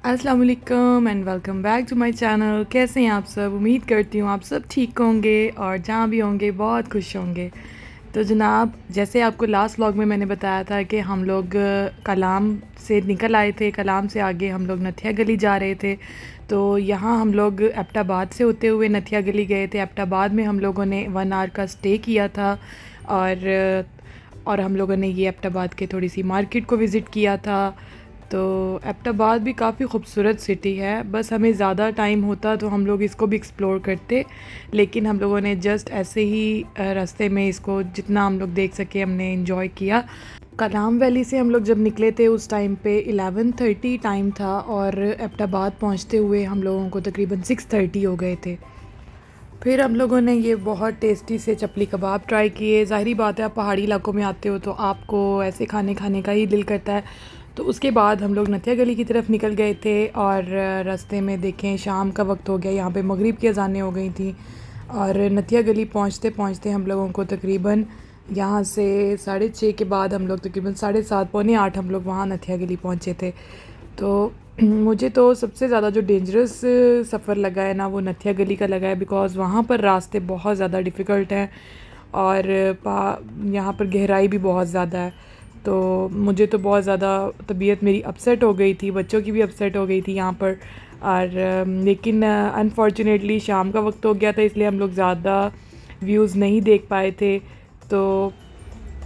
अस्सलाम वालेकुम and welcome back to my channel. कैसे हैं आप सब? उम्मीद करती हूँ आप सब ठीक होंगे और जहाँ भी होंगे बहुत खुश होंगे। तो जनाब, जैसे आपको लास्ट व्लॉग में मैंने बताया था कि हम लोग कलाम से निकल आए थे, कलाम से आगे हम लोग नथिया गली जा रहे थे। तो यहाँ हम लोग एबटाबाद से होते हुए नथिया गली गए थे। एबटाबाद में हम लोगों ने 1 आवर का स्टे किया था और हम लोगों ने ये एबटाबाद के थोड़ी सी मार्केट को विज़िट किया था। तो एबटाबाद भी काफ़ी खूबसूरत सिटी है, बस हमें ज़्यादा टाइम होता तो हम लोग इसको भी एक्सप्लोर करते, लेकिन हम लोगों ने जस्ट ऐसे ही रास्ते में इसको जितना हम लोग देख सके हमने इंजॉय किया। कलाम वैली से हम लोग जब निकले थे उस टाइम पे 11:30 टाइम था और एबटाबाद पहुंचते हुए हम लोगों को तकरीबन 6:30 हो गए थे। फिर हम लोगों ने ये बहुत टेस्टी से चपली कबाब ट्राई किए। ज़ाहिरी बात है, आप पहाड़ी इलाकों में आते हो तो आपको ऐसे खाने खाने का ही दिल करता है। तो उसके बाद हम लोग नथिया गली की तरफ निकल गए थे और रास्ते में देखें शाम का वक्त हो गया, यहाँ पे मगरिब की अज़ानें हो गई थी। और नथिया गली पहुँचते पहुँचते हम लोगों को तकरीबन यहाँ से 6:30 के बाद हम लोग तकरीबन 7:30 पौने 8 हम लोग वहाँ नथिया गली पहुँचे थे। तो मुझे तो सबसे ज़्यादा जो डेंजरस सफ़र लगा है ना वो नथिया गली का लगा है, बिकॉज़ वहाँ पर रास्ते बहुत ज़्यादा डिफ़िकल्ट हैं और यहाँ पर गहराई भी बहुत ज़्यादा है। तो मुझे तो बहुत ज़्यादा तबीयत मेरी अपसेट हो गई थी, बच्चों की भी अपसेट हो गई थी यहाँ पर। और लेकिन अनफॉर्चुनेटली शाम का वक्त हो गया था, इसलिए हम लोग ज़्यादा व्यूज़ नहीं देख पाए थे। तो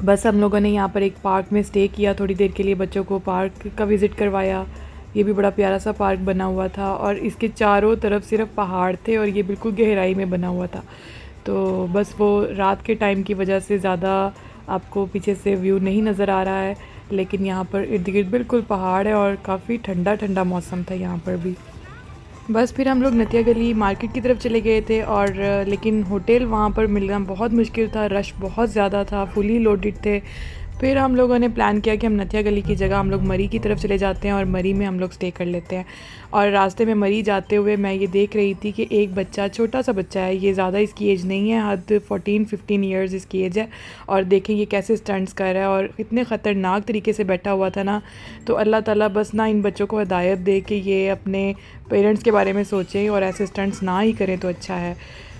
बस हम लोगों ने यहाँ पर एक पार्क में स्टे किया थोड़ी देर के लिए, बच्चों को पार्क का विज़िट करवाया। ये भी बड़ा प्यारा सा पार्क बना हुआ था और इसके चारों तरफ सिर्फ पहाड़ थे और ये बिल्कुल गहराई में बना हुआ था। तो बस वो रात के टाइम की वजह से ज़्यादा आपको पीछे से व्यू नहीं नज़र आ रहा है, लेकिन यहाँ पर इर्द गिर्द बिल्कुल पहाड़ है और काफ़ी ठंडा ठंडा मौसम था यहाँ पर भी। बस फिर हम लोग नथिया गली मार्केट की तरफ चले गए थे और लेकिन होटल वहाँ पर मिलना बहुत मुश्किल था, रश बहुत ज़्यादा था, फुली लोडेड थे। फिर हम लोगों ने प्लान किया कि हम नथिया गली की जगह हम लोग मरी की तरफ चले जाते हैं और मरी में हम लोग स्टे कर लेते हैं। और रास्ते में मरी जाते हुए मैं ये देख रही थी कि एक बच्चा, छोटा सा बच्चा है, ये ज़्यादा इसकी एज नहीं है, हद 14-15 ईयर्स इसकी एज है। और देखें ये कैसे स्टंट्स कर रहा है और इतने ख़तरनाक तरीके से बैठा हुआ था ना। तो अल्लाह ताला बस ना इन बच्चों को हिदायत दे कि ये अपने पेरेंट्स के बारे में सोचें और ऐसे स्टंट्स ना ही करें तो अच्छा है।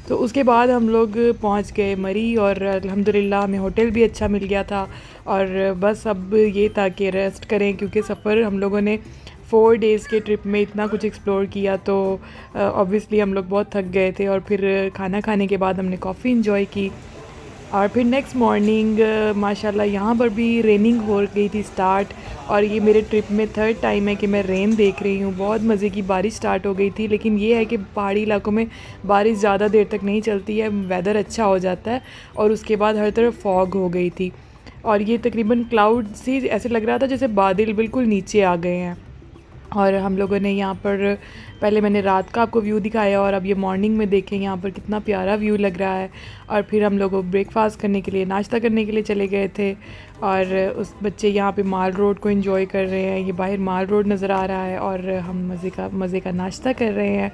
तो उसके बाद हम लोग पहुंच गए मरी और अल्हम्दुलिल्लाह हमें होटल भी अच्छा मिल गया था। और बस अब ये था कि रेस्ट करें, क्योंकि सफ़र हम लोगों ने 4 डेज़ के ट्रिप में इतना कुछ एक्सप्लोर किया तो ऑब्वियसली हम लोग बहुत थक गए थे। और फिर खाना खाने के बाद हमने कॉफ़ी इंजॉय की और फिर नेक्स्ट मॉर्निंग माशाल्लाह यहाँ पर भी रेनिंग हो गई थी स्टार्ट। और ये मेरे ट्रिप में 3rd टाइम है कि मैं रेन देख रही हूँ। बहुत मज़े की बारिश स्टार्ट हो गई थी, लेकिन ये है कि पहाड़ी इलाकों में बारिश ज़्यादा देर तक नहीं चलती है, वेदर अच्छा हो जाता है और उसके बाद हर तरफ फॉग हो गई थी और ये तकरीबन क्लाउड से ऐसे लग रहा था जैसे बादल बिल्कुल नीचे आ गए हैं। और हम लोगों ने यहाँ पर पहले मैंने रात का आपको व्यू दिखाया और अब ये मॉर्निंग में देखें यहाँ पर कितना प्यारा व्यू लग रहा है। और फिर हम लोग ब्रेकफास्ट करने के लिए, नाश्ता करने के लिए चले गए थे और उस बच्चे यहाँ पे माल रोड को एंजॉय कर रहे हैं। ये बाहर माल रोड नज़र आ रहा है और हम मज़े का नाश्ता कर रहे हैं।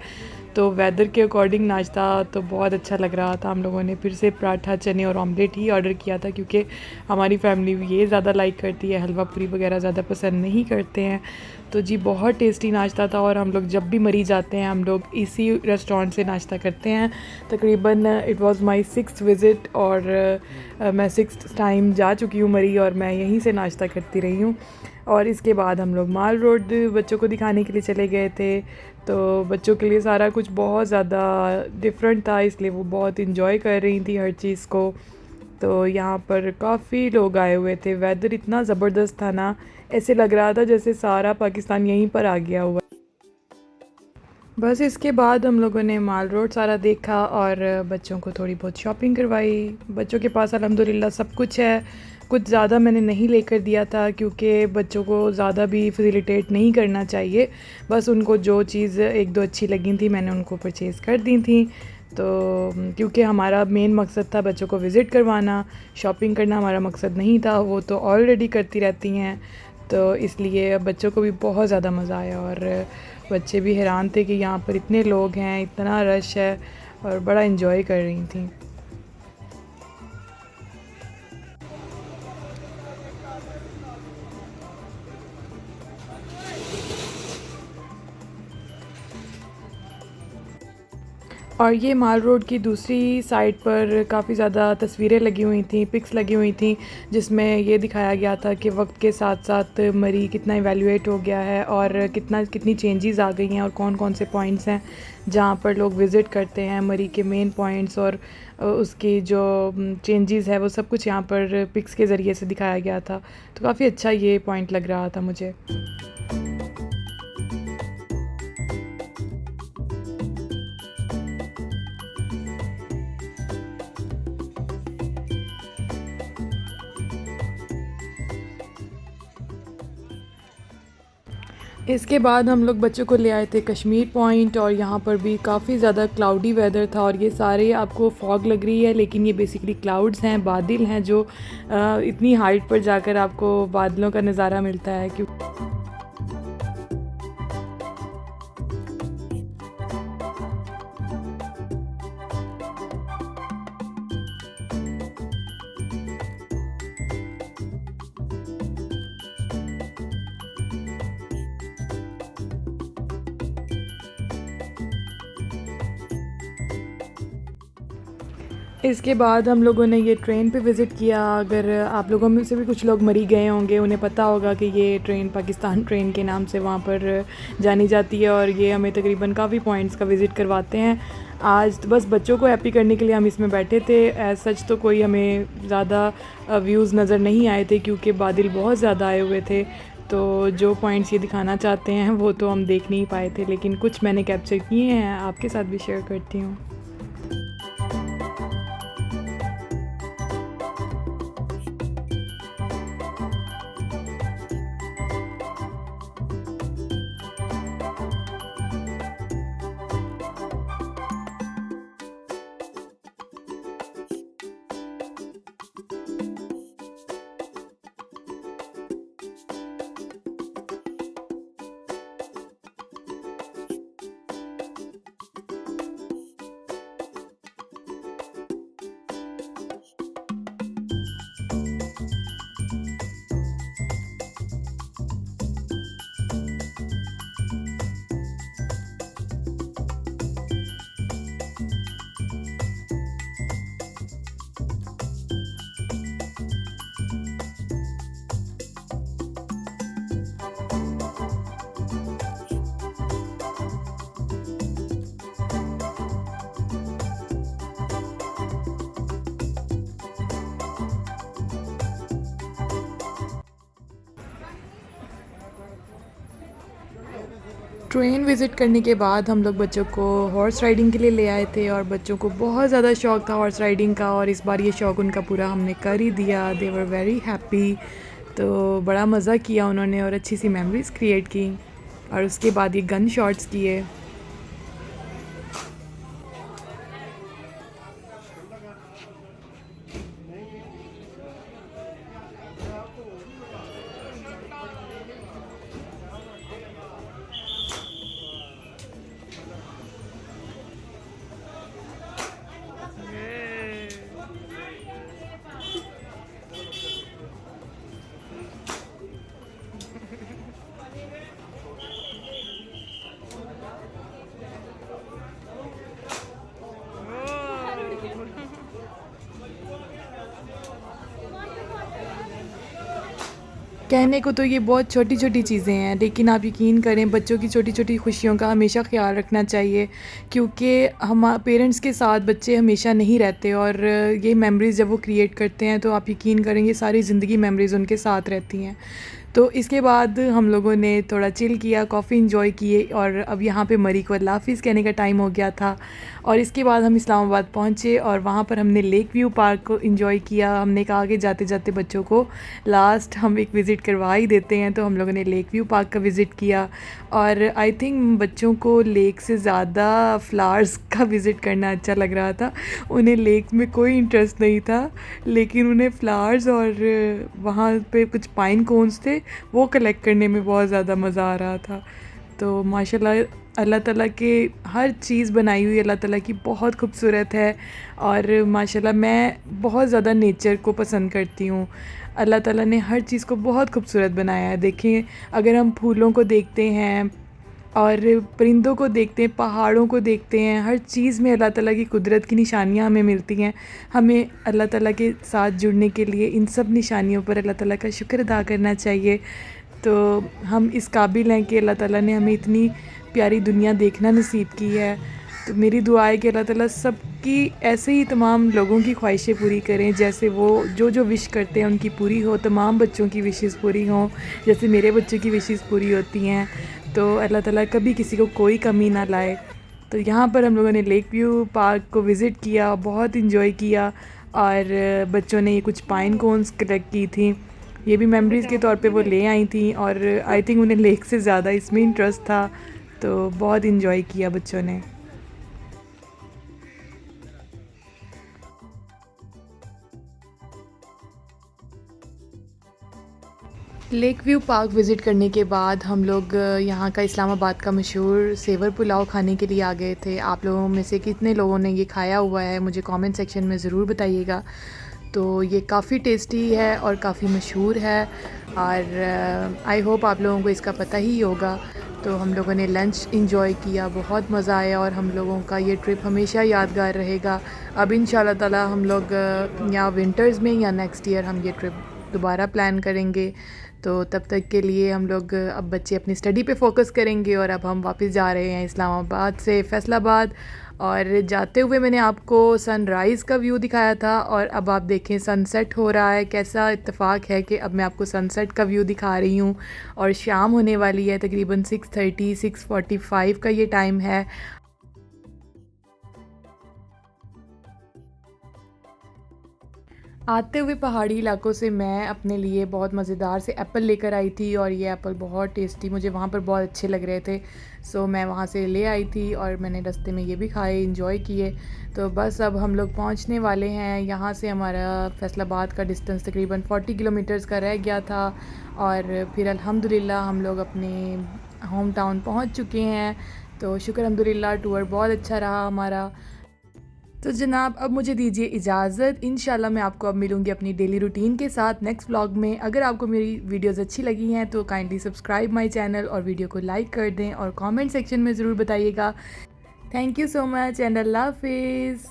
तो वेदर के अकॉर्डिंग नाश्ता तो बहुत अच्छा लग रहा था। हम लोगों ने फिर से पराठा, चने और ऑमलेट ही ऑर्डर किया था, क्योंकि हमारी फैमिली ये ज़्यादा लाइक करती है, हलवा पूरी वगैरह ज़्यादा पसंद नहीं करते हैं। तो जी बहुत टेस्टी नाश्ता था और हम लोग जब भी मरी जाते हैं हम लोग इसी रेस्टोरेंट से नाश्ता करते हैं। तकरीबन it was my 6th visit और मैं 6th टाइम जा चुकी हूँ मरी और मैं यहीं से नाश्ता करती रही हूँ। और इसके बाद हम लोग माल रोड बच्चों को दिखाने के लिए चले गए थे। तो बच्चों के लिए सारा कुछ बहुत ज़्यादा डिफरेंट था, इसलिए वो बहुत इन्जॉय कर रही थी हर चीज़ को। तो यहाँ पर काफ़ी लोग आए हुए थे, वेदर इतना ज़बरदस्त था ना, ऐसे लग रहा था जैसे सारा पाकिस्तान यहीं पर आ गया हुआ। बस इसके बाद हम लोगों ने माल रोड सारा देखा और बच्चों को थोड़ी बहुत शॉपिंग करवाई। बच्चों के पास अल्हम्दुलिल्लाह सब कुछ है, कुछ ज़्यादा मैंने नहीं लेकर दिया था क्योंकि बच्चों को ज़्यादा भी फैसिलिटेट नहीं करना चाहिए। बस उनको जो चीज़ एक दो अच्छी लगी थी मैंने उनको परचेज़ कर दी थी। तो क्योंकि हमारा मेन मकसद था बच्चों को विज़िट करवाना, शॉपिंग करना हमारा मकसद नहीं था, वो तो ऑलरेडी करती रहती हैं। तो इसलिए बच्चों को भी बहुत ज़्यादा मज़ा आया और बच्चे भी हैरान थे कि यहाँ पर इतने लोग हैं, इतना रश है, और बड़ा इन्जॉय कर रही थी। और ये माल रोड की दूसरी साइड पर काफ़ी ज़्यादा तस्वीरें लगी हुई थी, पिक्स लगी हुई थी, जिसमें ये दिखाया गया था कि वक्त के साथ साथ मरी कितना इवैल्यूएट हो गया है और कितनी चेंजेस आ गई हैं और कौन कौन से पॉइंट्स हैं जहाँ पर लोग विज़िट करते हैं, मरी के मेन पॉइंट्स और उसकी जो चेंजेस है वो सब कुछ यहाँ पर पिक्स के ज़रिए से दिखाया गया था। तो काफ़ी अच्छा ये पॉइंट लग रहा था मुझे। इसके बाद हम लोग बच्चों को ले आए थे कश्मीर पॉइंट, और यहाँ पर भी काफ़ी ज़्यादा क्लाउडी वेदर था और ये सारे आपको फॉग लग रही है लेकिन ये बेसिकली क्लाउड्स हैं, बादल हैं जो इतनी हाइट पर जाकर आपको बादलों का नज़ारा मिलता है। क्यों इसके बाद हम लोगों ने ये ट्रेन पे विज़िट किया। अगर आप लोगों में से भी कुछ लोग मरी गए होंगे, उन्हें पता होगा कि ये ट्रेन पाकिस्तान ट्रेन के नाम से वहाँ पर जानी जाती है और ये हमें तकरीबन काफ़ी पॉइंट्स का विज़िट करवाते हैं। आज तो बस बच्चों को हैप्पी करने के लिए हम इसमें बैठे थे। एज़ सच तो कोई हमें ज़्यादा व्यूज़ नज़र नहीं आए थे क्योंकि बादल बहुत ज़्यादा आए हुए थे। तो जो पॉइंट्स ये दिखाना चाहते हैं वो तो हम देख नहीं पाए थे, लेकिन कुछ मैंने कैप्चर किए हैं, आपके साथ भी शेयर करती हूँ। ट्रेन विज़िट करने के बाद हम लोग बच्चों को हॉर्स राइडिंग के लिए ले आए थे और बच्चों को बहुत ज़्यादा शौक़ था हॉर्स राइडिंग का, और इस बार ये शौक़ उनका पूरा हमने कर ही दिया। दे वर वेरी हैप्पी। तो बड़ा मज़ा किया उन्होंने और अच्छी सी मेमोरीज़ क्रिएट की। और उसके बाद ये गन शॉट्स किए। कहने को तो ये बहुत छोटी छोटी चीज़ें हैं, लेकिन आप यकीन करें बच्चों की छोटी छोटी खुशियों का हमेशा ख्याल रखना चाहिए क्योंकि हम पेरेंट्स के साथ बच्चे हमेशा नहीं रहते, और ये मेमोरीज़ जब वो क्रिएट करते हैं तो आप यकीन करेंगे सारी ज़िंदगी मेमोरीज़ उनके साथ रहती हैं। तो इसके बाद हम लोगों ने थोड़ा चिल किया, कॉफ़ी इंजॉय किए और अब यहाँ पे मरी को अल्लाह हाफ़िज़ कहने का टाइम हो गया था। और इसके बाद हम इस्लामाबाद पहुँचे और वहाँ पर हमने लेक व्यू पार्क को इंजॉय किया। हमने कहा कि जाते जाते बच्चों को लास्ट हम एक विज़िट करवा ही देते हैं, तो हम लोगों ने लेक व्यू पार्क का विज़िट किया। और आई थिंक बच्चों को लेक से ज़्यादा फ्लावर्स का विज़िट करना अच्छा लग रहा था। उन्हें लेक में कोई इंटरेस्ट नहीं था, लेकिन उन्हें फ्लावर्स और वहाँ पे कुछ पाइन कोन्स थे, वो कलेक्ट करने में बहुत ज़्यादा मज़ा आ रहा था। तो माशाल्लाह अल्लाह ताला के हर चीज़ बनाई हुई अल्लाह ताला की बहुत खूबसूरत है। और माशाल्लाह मैं बहुत ज़्यादा नेचर को पसंद करती हूँ। अल्लाह ताला ने हर चीज़ को बहुत खूबसूरत बनाया है। देखें, अगर हम फूलों को देखते हैं और परिंदों को देखते हैं, पहाड़ों को देखते हैं, हर चीज़ में अल्लाह ताला की कुदरत की निशानियाँ हमें मिलती हैं। हमें अल्लाह ताला के साथ जुड़ने के लिए इन सब निशानियों पर अल्लाह ताला का शुक्र अदा करना चाहिए। तो हम इस काबिल हैं कि अल्लाह ताला ने हमें इतनी प्यारी दुनिया देखना नसीब की है। तो मेरी दुआ है कि अल्लाह ताला सबकी ऐसे ही तमाम लोगों की ख्वाहिशें पूरी करें, जैसे वो जो विश करते हैं उनकी पूरी हो, तमाम बच्चों की विशेस पूरी हों, जैसे मेरे बच्चों की विशेस पूरी होती हैं। तो अल्लाह ताला कभी किसी को कोई कमी ना लाए। तो यहाँ पर हम लोगों ने लेक व्यू पार्क को विज़िट किया, बहुत इन्जॉय किया और बच्चों ने ये कुछ पाइन कोन्स कलेक्ट की थी। ये भी मेमोरीज़ के तौर पे वो ले आई थी और आई थिंक उन्हें लेक से ज़्यादा इसमें इंटरेस्ट था, तो बहुत इन्जॉय किया बच्चों ने। लेक व्यू पार्क विज़िट करने के बाद हम लोग यहाँ का इस्लामाबाद का मशहूर सेवर पुलाव खाने के लिए आ गए थे। आप लोगों में से कितने लोगों ने ये खाया हुआ है, मुझे कमेंट सेक्शन में ज़रूर बताइएगा। तो ये काफ़ी टेस्टी है और काफ़ी मशहूर है और आई होप आप लोगों को इसका पता ही होगा। तो हम लोगों ने लंच इंजॉय किया, बहुत मज़ा आया और हम लोगों का ये ट्रिप हमेशा यादगार रहेगा। अब इंशाल्लाह ताला हम लोग या विंटर्स में या नेक्स्ट ईयर हम ये ट्रिप दोबारा प्लान करेंगे। तो तब तक के लिए हम लोग अब बच्चे अपनी स्टडी पे फोकस करेंगे और अब हम वापस जा रहे हैं इस्लामाबाद से फैसलाबाद। और जाते हुए मैंने आपको सनराइज़ का व्यू दिखाया था और अब आप देखें सनसेट हो रहा है। कैसा इत्तेफाक है कि अब मैं आपको सनसेट का व्यू दिखा रही हूँ और शाम होने वाली है, तकरीबन 6:30 6:45 का ये टाइम है। आते हुए पहाड़ी इलाकों से मैं अपने लिए बहुत मज़ेदार से एप्पल लेकर आई थी और ये एप्पल बहुत टेस्टी मुझे वहाँ पर बहुत अच्छे लग रहे थे। सो मैं वहाँ से ले आई थी और मैंने रास्ते में ये भी खाए, इंजॉय किए। तो बस अब हम लोग पहुँचने वाले हैं। यहाँ से हमारा फैसलाबाद का डिस्टेंस तकरीबन 40 किलोमीटर्स का रह गया था और फिर अल्हम्दुलिल्लाह हम लोग अपने होम टाउन पहुँच चुके हैं। तो शुक्र अल्हम्दुलिल्लाह, टूर बहुत अच्छा रहा हमारा। तो जनाब अब मुझे दीजिए इजाज़त। इंशाल्लाह मैं आपको अब मिलूँगी अपनी डेली रूटीन के साथ नेक्स्ट व्लॉग में। अगर आपको मेरी वीडियोज़ अच्छी लगी हैं तो काइंडली सब्सक्राइब माय चैनल और वीडियो को लाइक कर दें और कमेंट सेक्शन में ज़रूर बताइएगा। Thank you so much and अल्लाह हाफिज़।